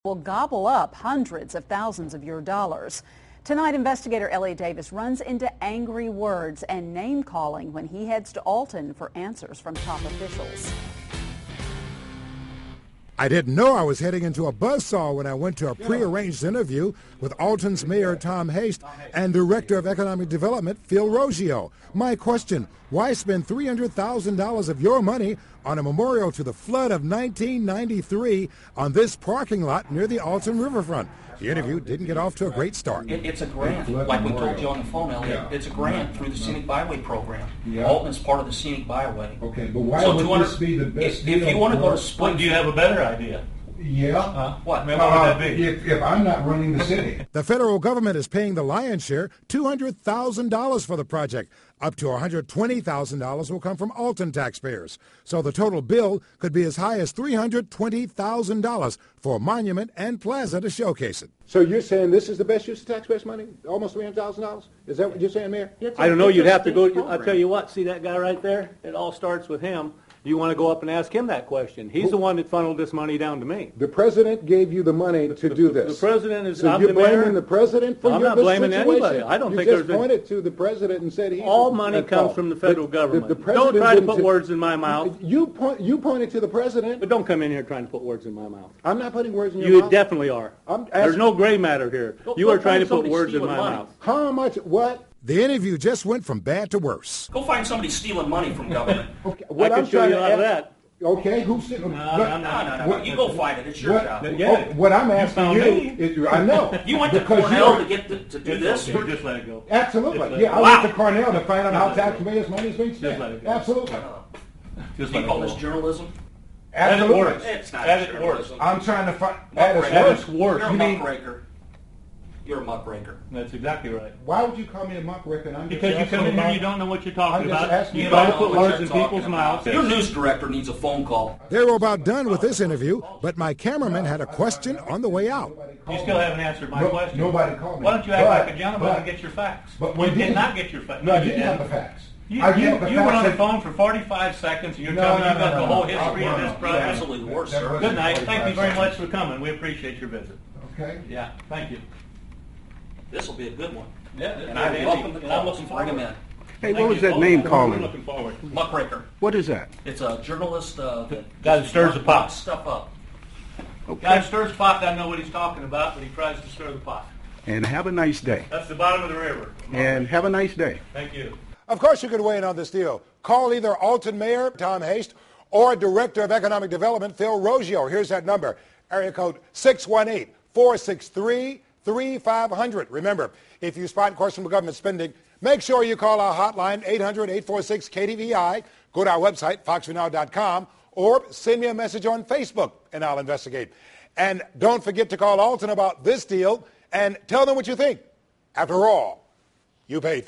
will gobble up hundreds of thousands of your dollars. Tonight, investigator Elliot Davis runs into angry words and name-calling when he heads to Alton for answers from top officials. I didn't know I was heading into a buzzsaw when I went to a prearranged interview with Alton's Mayor Tom Hoechst and Director of Economic Development Phil Roggio. My question, why spend $300,000 of your money on a memorial to the flood of 1993 on this parking lot near the Alton riverfront? The interview didn't get off to a great start. It's a grant, like we told you on the phone, Elliot. It's a grant through the Scenic Byway program. Alton is part of the Scenic Byway. Okay, but why would this be the best deal? If you want to go to Springfield, do you have a better idea? Yeah. What? I mean, what would that be? If I'm not running the city. The federal government is paying the lion's share, $200,000 for the project. Up to $120,000 will come from Alton taxpayers. So the total bill could be as high as $320,000 for a monument and plaza to showcase it. So you're saying this is the best use of taxpayers' money? Almost $300,000? Is that what you're saying, Mayor? I don't know. You'd have to go. I'll tell you what. See that guy right there? It all starts with him. You want to go up and ask him that question. He's the one that funneled this money down to me. The president gave you the money to do this. The president is. So you're blaming the president for I'm your not blaming situation? anybody. I don't you think just there's pointed to the president and said he's all money comes from the federal government. Don't try to put words in my mouth. You pointed to the president. But don't come in here trying to put words in my mouth. I'm not putting words in your mouth. You definitely are. There's no gray matter here. You are trying to put words in my mouth. How much? What? The interview just went from bad to worse. go find somebody stealing money from government. Okay, I can show you a lot of that. Okay, who's sitting? No. You go find it. It's your job. What I'm asking you is, I know. You went to Cornell to get to do this? Just let it go. Absolutely. I went to Cornell to find out how taxpayers' money is being spent. Just let it go. Absolutely. Just Do you call this journalism? Absolutely. It's not At its journalism. I'm trying to find. At its worst. worst. You're a muckraker. You're a muckraker. That's exactly right. Why would you call me a muckraker? Because you come in here and you don't know what you're talking about. You You try to don't put know what words you're in people's talking mouths. about. Your news director needs a phone call. They were about done with this interview, but my cameraman had a question on the way out. You still haven't answered my question. Nobody called me. Why don't you act like a gentleman and get your facts? But you did not get your facts. No, I didn't have the facts. You were on the phone for 45 seconds and you're telling me you got the whole history of this project. Absolutely the worst, sir. Good night. Thank you very much for coming. We appreciate your visit. Okay. Yeah, thank you. This will be a good one. Yeah, And I welcome the calls. Bring him in. Hey, what was that name calling? Looking forward. Muckraker. What is that? It's a journalist that Guy that stirs the pot. Stuff up. Guy who stirs the pot doesn't know what he's talking about, but he tries to stir the pot. And have a nice day. That's the bottom of the river. And have a nice day. Thank you. Of course you could weigh in on this deal. Call either Alton Mayor Tom Hoechst or Director of Economic Development Phil Roggio. Here's that number, area code 618-463-3500. Remember, if you spot questionable government spending, make sure you call our hotline, 800-846-KDVI. Go to our website, foxfornow.com, or send me a message on Facebook, and I'll investigate. And don't forget to call Alton about this deal and tell them what you think. After all, you paid